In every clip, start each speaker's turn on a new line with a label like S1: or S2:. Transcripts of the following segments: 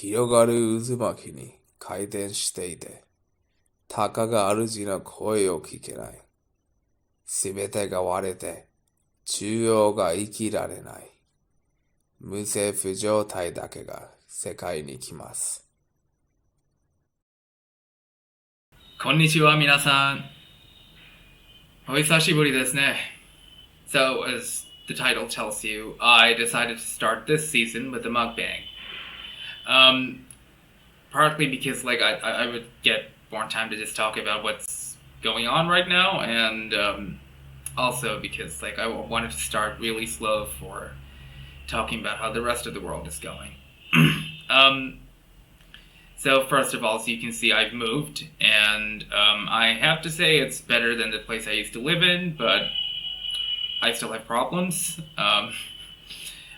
S1: 広がる渦巻きに回転していて、たかが主の声を聞けない。すべてが割れて、中央が生きられない。無政府状態だけが世界に来ます。
S2: こんにちは、皆さん。お久しぶりですね。So, as the title tells you, I decided to start this season with a mukbang. Partly because I would get more time to just talk about what's going on right now, and also because I wanted to start really slow for talking about how the rest of the world is going. So first of all, as you can see, I've moved, and I have to say it's better than the place I used to live in, but I still have problems.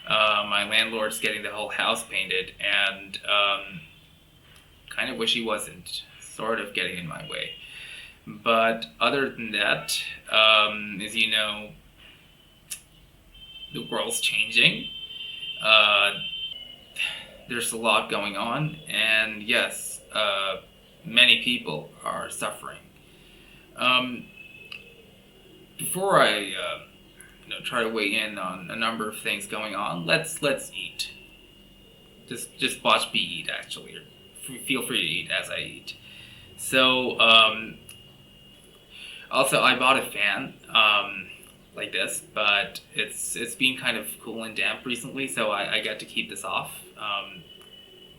S2: My landlord's getting the whole house painted, and kind of wish he wasn't, sort of getting in my way. But other than that, as you know, the world's changing. There's a lot going on, and yes, many people are suffering. Before I try to weigh in on a number of things going on, let's eat. Just watch me eat, actually. Feel free to eat as I eat. So, also I bought a fan like this, but it's been kind of cool and damp recently, so I get to keep this off,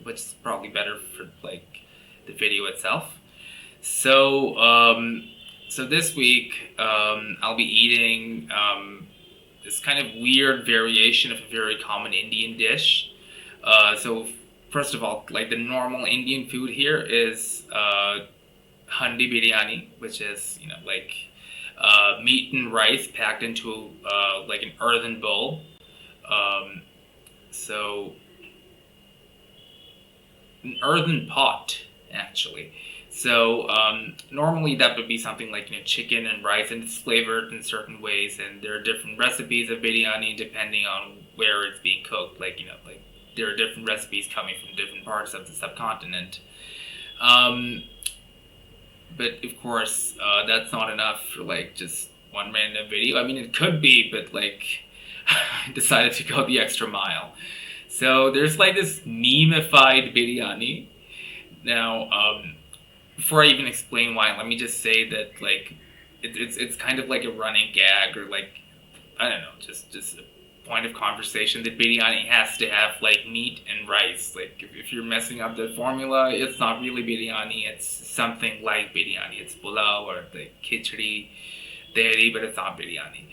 S2: which is probably better for the video itself. So so this week I'll be eating this kind of weird variation of a very common Indian dish. So first of all, the normal Indian food here is handi biryani, which is meat and rice packed into an earthen bowl. So an earthen pot, actually. So normally that would be something like chicken and rice, and it's flavored in certain ways, and there are different recipes of biryani depending on where it's being cooked. There are different recipes coming from different parts of the subcontinent. But of course, that's not enough for just one random video. I mean, it could be, but I decided to go the extra mile. So there's this meme-ified biryani. Now, before I even explain why, let me just say that it's kind of like a running gag, or I don't know, just a point of conversation that biryani has to have meat and rice. If you're messing up the formula, it's not really biryani, it's something like biryani. It's pulao or khichdi, dehri, but it's not biryani.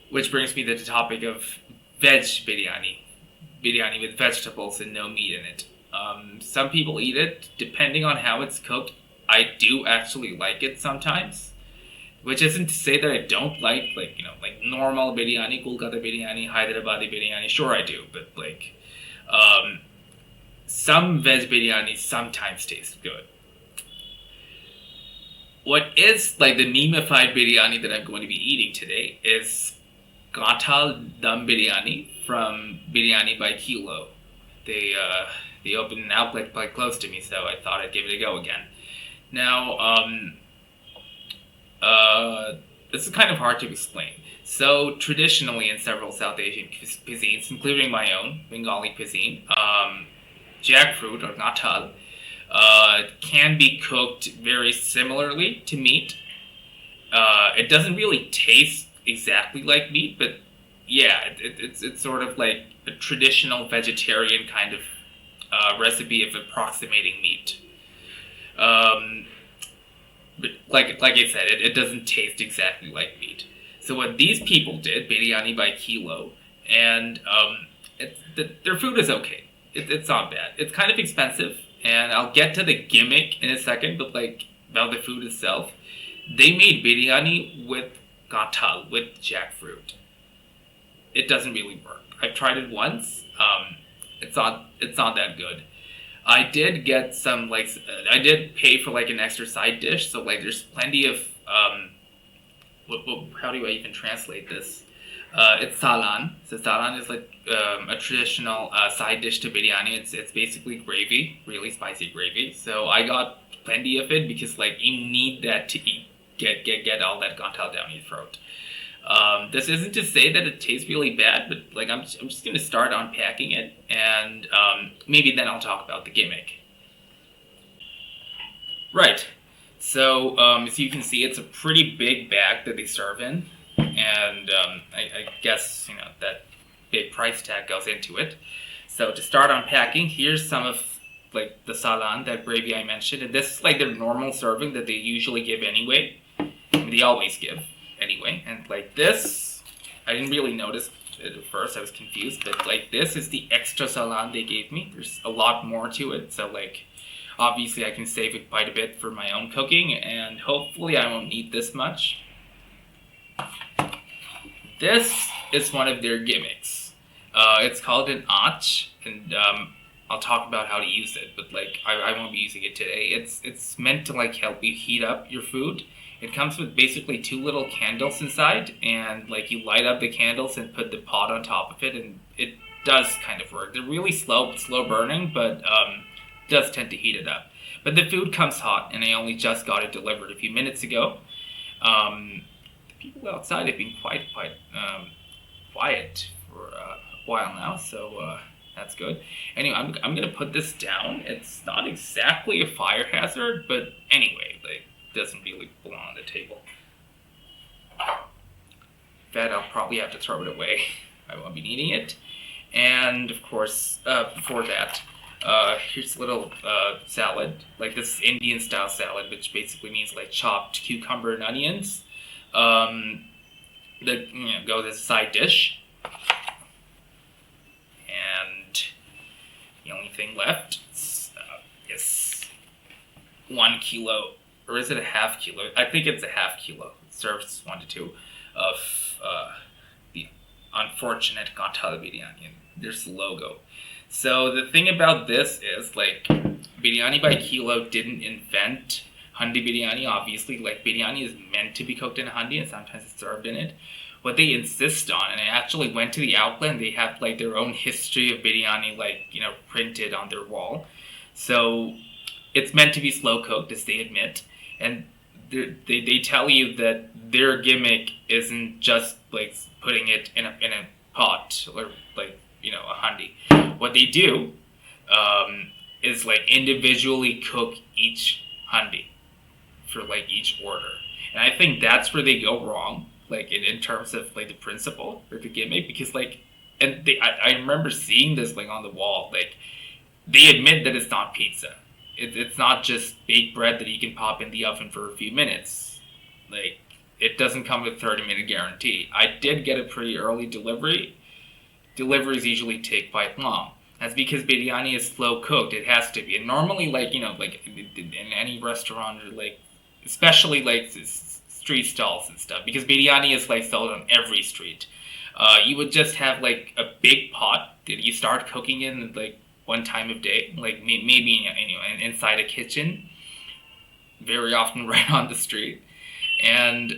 S2: Which brings me to the topic of veg biryani with vegetables and no meat in it. Some people eat it depending on how it's cooked. I do actually like it sometimes, which isn't to say that I don't like normal biryani, Kolkata biryani, Hyderabadi biryani. Sure I do, but some veg biryani sometimes taste good. What is the meme-ified biryani that I'm going to be eating today is Kathal dum biryani from Biryani by Kilo. They opened an outlet quite close to me, so I thought I'd give it a go again. Now, this is kind of hard to explain. So traditionally in several South Asian cuisines, including my own, Bengali cuisine, jackfruit or kathal can be cooked very similarly to meat. It doesn't really taste exactly like meat, but yeah, it's sort of like a traditional vegetarian kind of recipe of approximating meat. But like I said, it doesn't taste exactly like meat. So what these people did, Biryani by Kilo, and their food is okay. It's not bad. It's kind of expensive, and I'll get to the gimmick in a second, but about the food itself. They made biryani with kathal, with jackfruit. It doesn't really work. I've tried it once. It's not that good. I did get some I did pay for an extra side dish, so there's plenty of how do I even translate this? It's salan. So salan is like a traditional side dish to biryani. It's basically gravy, really spicy gravy. So I got plenty of it because like you need that to eat, get all that Kathal down your throat. This isn't to say that it tastes really bad, but like I'm just gonna start unpacking it, and maybe then I'll talk about the gimmick. Right. So as you can see, it's a pretty big bag that they serve in, and I guess that big price tag goes into it. So to start unpacking, here's some of like the salan, that gravy I mentioned, and this is like their normal serving that they usually give anyway. I mean, they always give anyway, and like this, I didn't really notice it at first. I was confused, but like this is the extra salan they gave me. There's a lot more to it, so like obviously I can save it quite a bit for my own cooking, and hopefully I won't need this much. This is one of their gimmicks. It's called an ach, and I'll talk about how to use it, but like I won't be using it today. It's meant to like help you heat up your food. It comes with basically two little candles inside, and like you light up the candles and put the pot on top of it, and it does kind of work. They're really slow burning, but does tend to heat it up. But the food comes hot, and I only just got it delivered a few minutes ago. The people outside have been quite quiet for a while now, so that's good. Anyway, I'm gonna put this down. It's not exactly a fire hazard, but anyway, like doesn't really belong on the table. That I'll probably have to throw it away. I won't be needing it. And of course, before that, here's a little salad. Like this is Indian style salad, which basically means like chopped cucumber and onions. That goes as a side dish. And the only thing left is 1 kilo, or is it a half kilo? I think it's a half kilo. It serves 1 to 2 of the unfortunate Kathal biryani. And there's the logo. So the thing about this is like biryani by kilo didn't invent handi biryani. Obviously, like biryani is meant to be cooked in a handi, and sometimes it's served in it. What they insist on, and I actually went to the outlet, and they have like their own history of biryani, like printed on their wall. So it's meant to be slow cooked, as they admit, and they tell you that their gimmick isn't just like putting it in a pot or like a handi. What they do is like individually cook each handi for like each order, and I think that's where they go wrong, like in terms of like the principle or the gimmick, because like, and I remember seeing this like on the wall, like they admit that it's not pizza. It's not just baked bread that you can pop in the oven for a few minutes. Like it doesn't come with 30-minute guarantee. I did get a pretty early delivery. Deliveries usually take quite long. That's because biryani is slow cooked. It has to be. And normally, like like in any restaurant, or like especially like street stalls and stuff, because biryani is like sold on every street. You would just have like a big pot that you start cooking in like one time of day, like maybe inside a kitchen, very often right on the street, and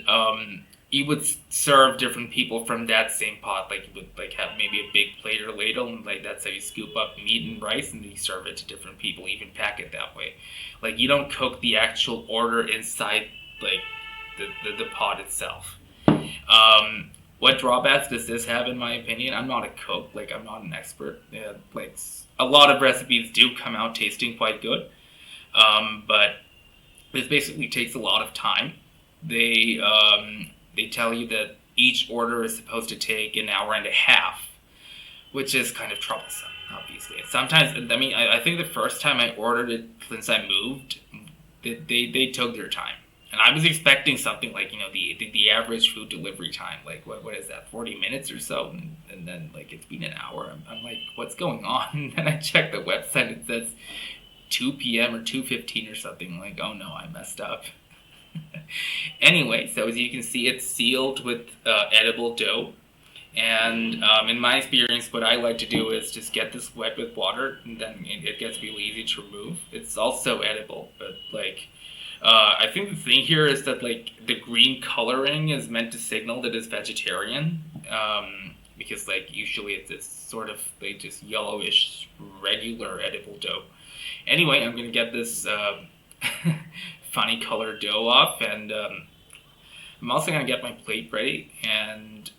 S2: you would serve different people from that same pot. Like you would like have maybe a big plate or ladle, and like that's how you scoop up meat and rice, and then you serve it to different people. You even pack it that way. Like you don't cook the actual order inside like the pot itself. What drawbacks does this have, in my opinion? I'm not a cook, like I'm not an expert. Yeah, like a lot of recipes do come out tasting quite good, but this basically takes a lot of time. They tell you that each order is supposed to take an hour and a half, which is kind of troublesome, obviously. Sometimes, I mean, I think the first time I ordered it since I moved, they took their time. And I was expecting something like, the average food delivery time, like what is that, 40 minutes or so? And then like it's been an hour. I'm like, what's going on? And then I checked the website, it says 2 p.m. or 2:15 or something. I'm like, oh no, I messed up. Anyway, so as you can see, it's sealed with edible dough. And in my experience, what I like to do is just get this wet with water, and then it gets really easy to remove. It's also edible, but like, I think the thing here is that like the green coloring is meant to signal that it's vegetarian. because like usually it's this sort of like just yellowish regular edible dough. Anyway, I'm gonna get this funny colored dough off, and I'm also gonna get my plate ready, and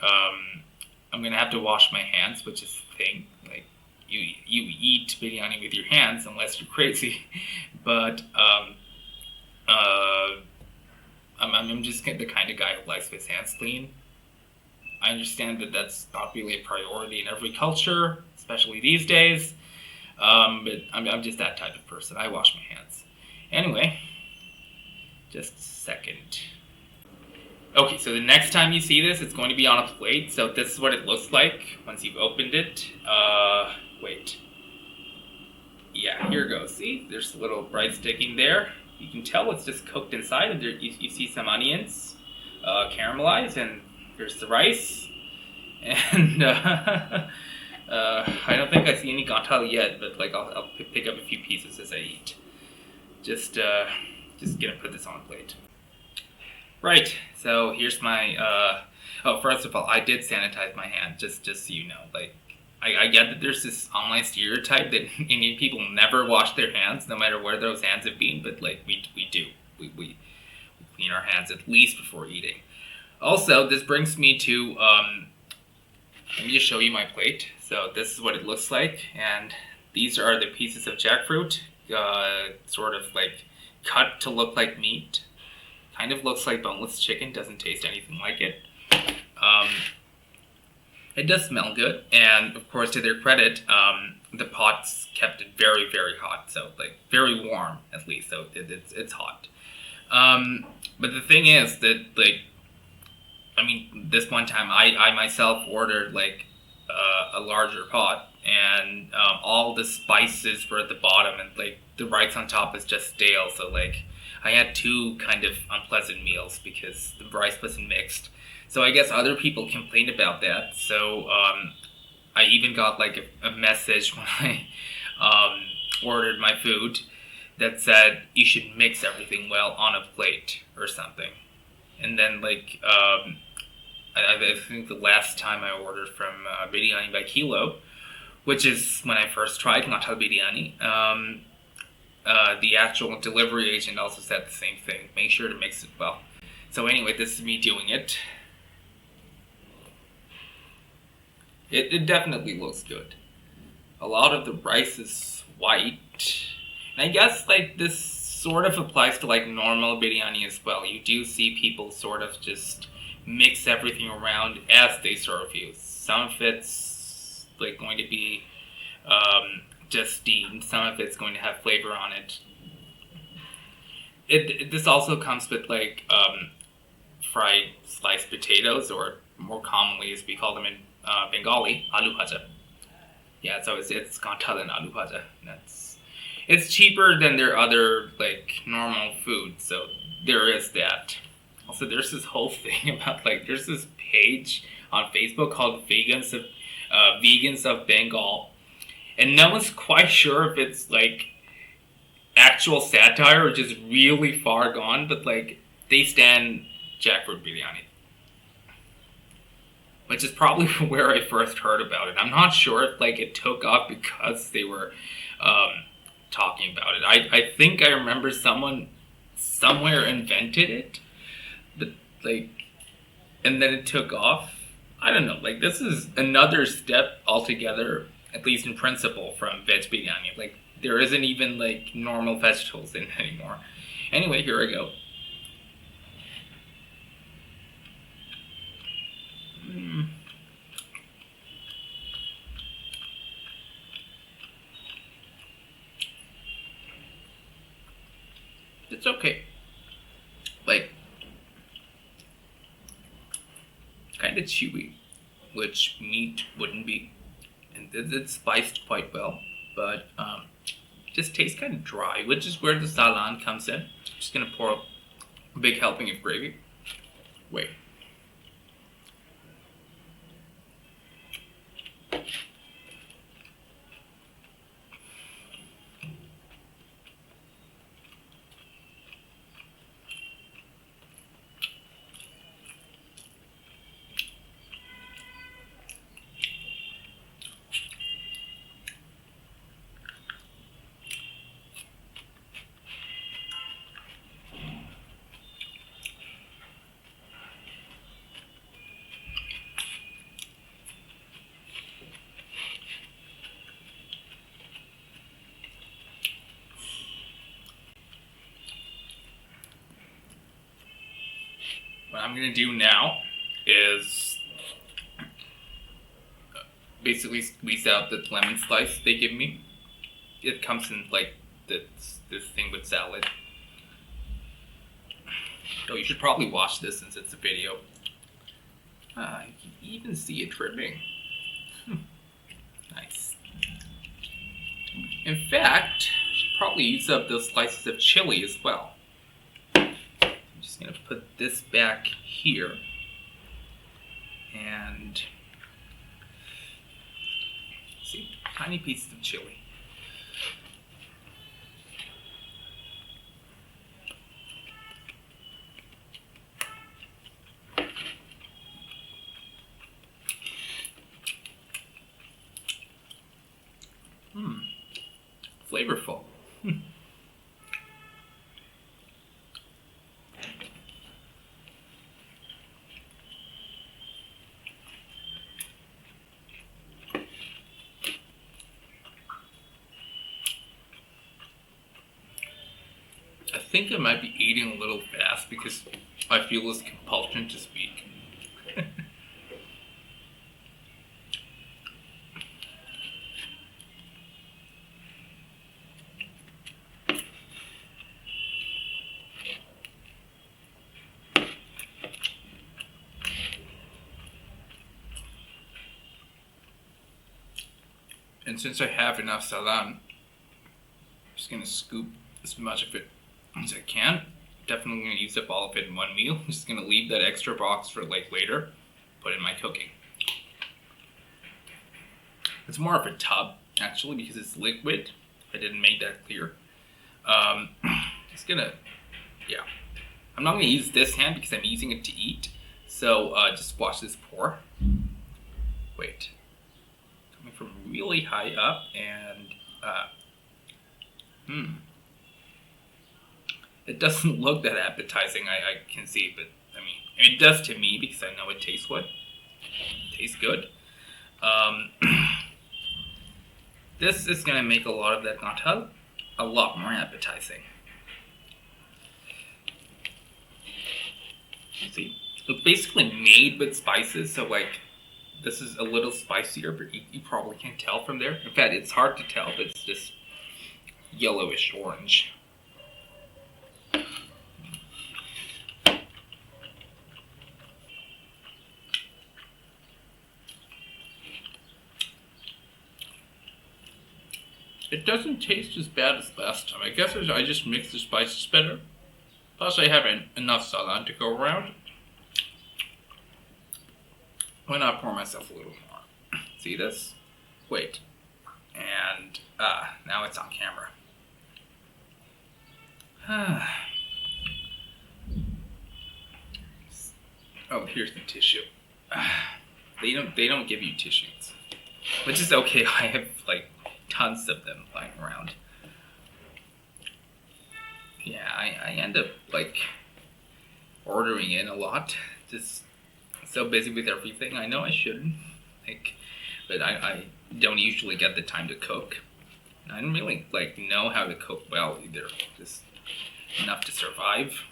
S2: I'm gonna have to wash my hands, which is the thing. Like you eat biryani with your hands unless you're crazy, but I'm just the kind of guy who likes his hands clean. I understand that that's not really a priority in every culture, especially these days. But I'm just that type of person. I wash my hands. Anyway, just a second. Okay, so the next time you see this, it's going to be on a plate. So this is what it looks like once you've opened it. Wait. Yeah, here goes. See, there's a little rice sticking there. You can tell it's just cooked inside, and there you see some onions caramelized, and here's the rice. And I don't think I see any kathal yet, but like I'll pick up a few pieces as I eat. Just gonna put this on a plate. Right. So here's my. Oh, first of all, I did sanitize my hand. Just so you know, like I get that there's this online stereotype that Indian people never wash their hands, no matter where those hands have been. But like we do. We clean our hands at least before eating. Also, this brings me to let me just show you my plate. So this is what it looks like, and these are the pieces of jackfruit, sort of like cut to look like meat. Kind of looks like boneless chicken, doesn't taste anything like it. It does smell good, and of course, to their credit, the pots kept it very, very hot, so like very warm at least, so it's hot. But the thing is that like, I mean, this one time I myself ordered like a larger pot, and all the spices were at the bottom, and like the rice on top is just stale, so like I had two kind of unpleasant meals because the rice wasn't mixed. So I guess other people complained about that. So I even got like a message when I ordered my food that said you should mix everything well on a plate or something. And then like I think the last time I ordered from Biryani by Kilo, which is when I first tried Kathal Biryani, the actual delivery agent also said the same thing. Make sure to mix it well. So anyway, this is me doing it. It definitely looks good. A lot of the rice is white. And I guess like this sort of applies to like normal biryani as well. You do see people sort of just mix everything around as they serve you. Some of it's like going to be just steamed. Some of it's going to have flavor on it. This also comes with like fried sliced potatoes, or more commonly as we call them in Bengali, aloo bhaja. Yeah, so it's kathal and aloo bhaja. It's cheaper than their other like normal food, so there is that. Also, there's this whole thing about like there's this page on Facebook called Vegans of Bengal, and no one's quite sure if it's like actual satire or just really far gone, but like they stand jackfruit biryani, which is probably where I first heard about it. I'm not sure if like it took off because they were talking about it. I think I remember someone somewhere invented it, but like, and then it took off. I don't know. Like this is another step altogether, at least in principle, from veg biryani. Like there isn't even like normal vegetables in it anymore. Anyway, here I go. It's okay. Like, kind of chewy, which meat wouldn't be. And it's spiced quite well, but just tastes kind of dry, which is where the salan comes in. Just gonna pour a big helping of gravy. Wait. what I'm gonna do now is basically squeeze out the lemon slice they give me. It comes in like this thing with salad. Oh, you should probably watch this since it's a video. You can even see it dripping. Nice. In fact, I should probably use up those slices of chili as well. I'm just gonna put this back here. And see, tiny pieces of chili. Flavorful. I think I might be eating a little fast because I feel this compulsion to speak. And since I have enough salan, I'm just gonna scoop as much of it as I can. Definitely gonna use up all of it in one meal. I'm just gonna leave that extra box for like later, put in my cooking. It's more of a tub actually because it's liquid. I didn't make that clear. Just gonna, yeah. I'm not gonna use this hand because I'm using it to eat. So just watch this pour. Wait. Coming from really high up and it doesn't look that appetizing, I can see, but I mean it does to me because I know it tastes good. It tastes good. This is gonna make a lot of that kathal a lot more appetizing. See, it's basically made with spices, so like this is a little spicier, but you probably can't tell from there. In fact, it's hard to tell, but it's just yellowish orange. It doesn't taste as bad as last time. I guess I just mixed the spices better. Plus I have enough salan to go around. Why not pour myself a little more? See this? Wait. And now it's on camera. Oh, here's the tissue. They don't give you tissues, which is okay. I have like tons of them lying around. Yeah, I end up like ordering in a lot. Just so busy with everything. I know I shouldn't, like, but I don't usually get the time to cook. I don't really like know how to cook well either. Just enough to survive.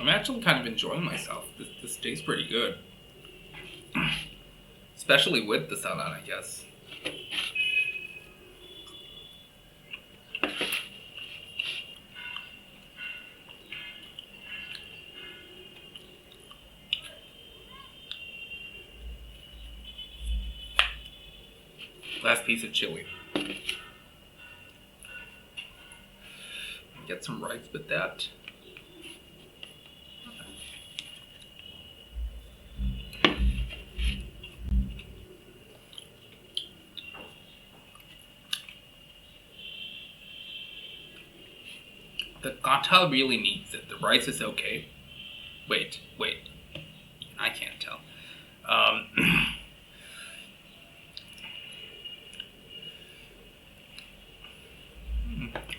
S2: I'm actually kind of enjoying myself. This tastes pretty good. Especially with the salan, I guess. Last piece of chili. Get some rice with that. The Kathal really needs it. The rice is okay. Wait. I can't tell.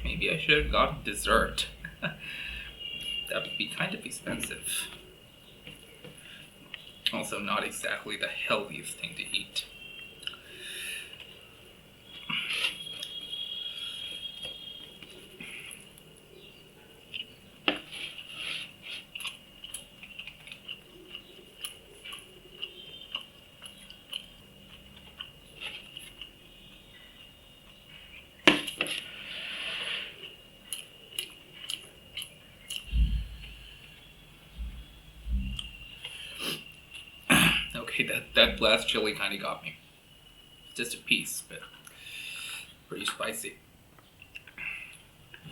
S2: Maybe I should have gotten dessert. That would be kind of expensive. Also, not exactly the healthiest thing to eat. Okay, that last chili kind of got me. Just a piece, but pretty spicy.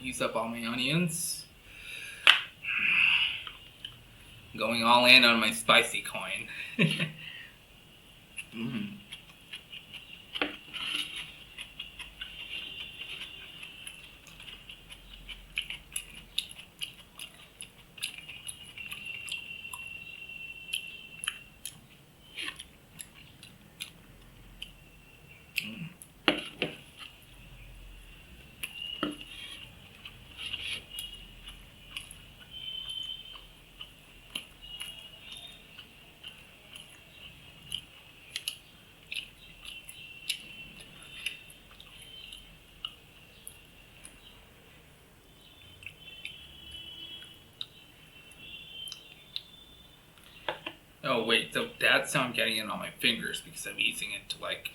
S2: Use up all my onions. Going all in on my spicy coin. Oh wait, so that's how I'm getting it on my fingers because I'm using it to like.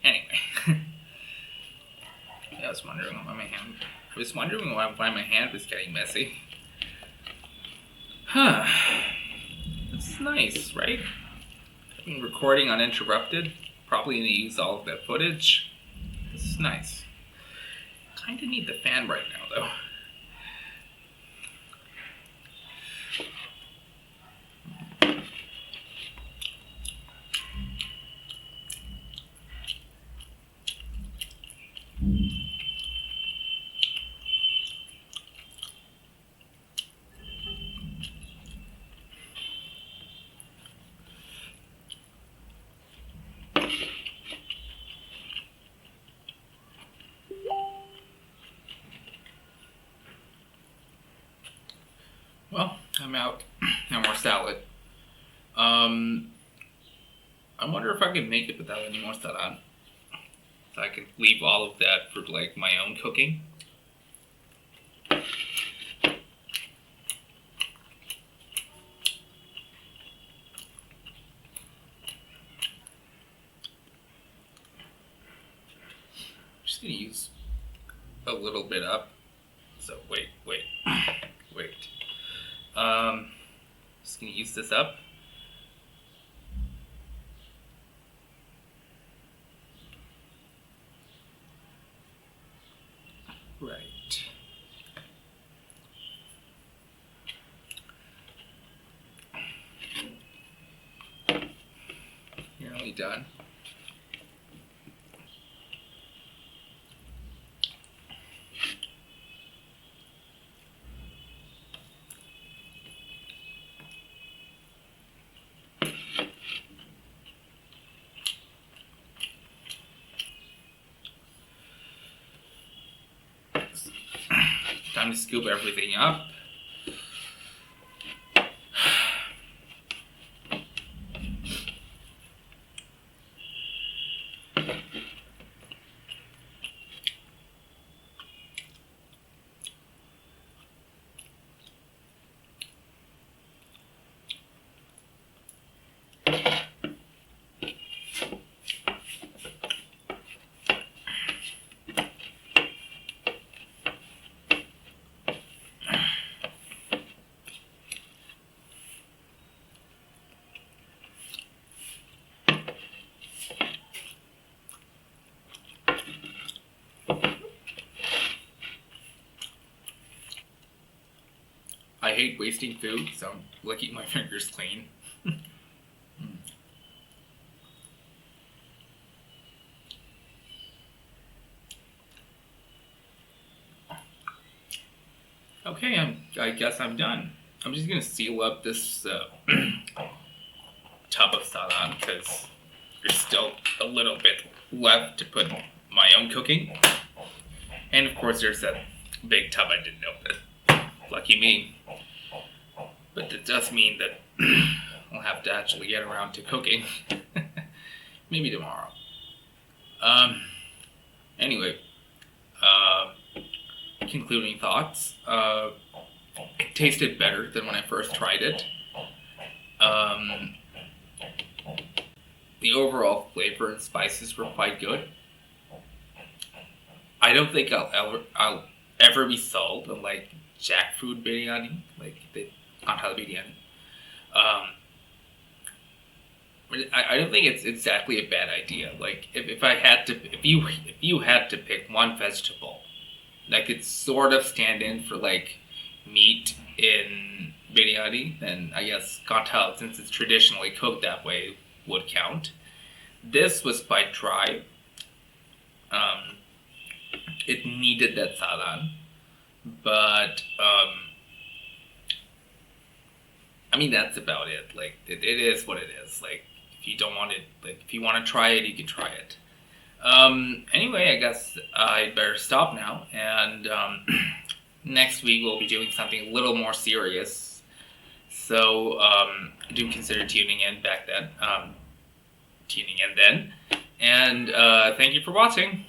S2: Anyway, yeah, I was wondering why my hand. I was wondering why my hand was getting messy. Huh? This is nice, right? I've been recording uninterrupted. Probably gonna use all of that footage. This is nice. Kind of need the fan right now, though. Well, I'm out. No more salad. I wonder if I can make it without any more salad. So I can leave all of that for like my own cooking. Just gonna use a little bit up. So wait. Just gonna use this up. Right. Nearly done. Time to scoop everything up. hate wasting food, so I'm licking my fingers clean. Okay, I guess I'm done. I'm just gonna seal up this tub of salan because there's still a little bit left to put my own cooking. And of course there's that big tub I didn't open. Lucky me. But it does mean that I'll have to actually get around to cooking. Maybe tomorrow. Anyway, concluding thoughts. It tasted better than when I first tried it. The overall flavor and spices were quite good. I don't think I'll ever be sold on like jackfruit biryani, like the Kathal biryani. I don't think it's exactly a bad idea. Like if you had to pick one vegetable that could sort of stand in for like meat in biryani, then I guess Kathal, since it's traditionally cooked that way, would count. This was quite dry. It needed that salan, but I mean that's about it. Like it is what it is. Like if you don't want it, like if you want to try it, you can try it. Anyway, I guess I'd better stop now, and next week we'll be doing something a little more serious. So do consider tuning in back then. Tuning in then, and thank you for watching.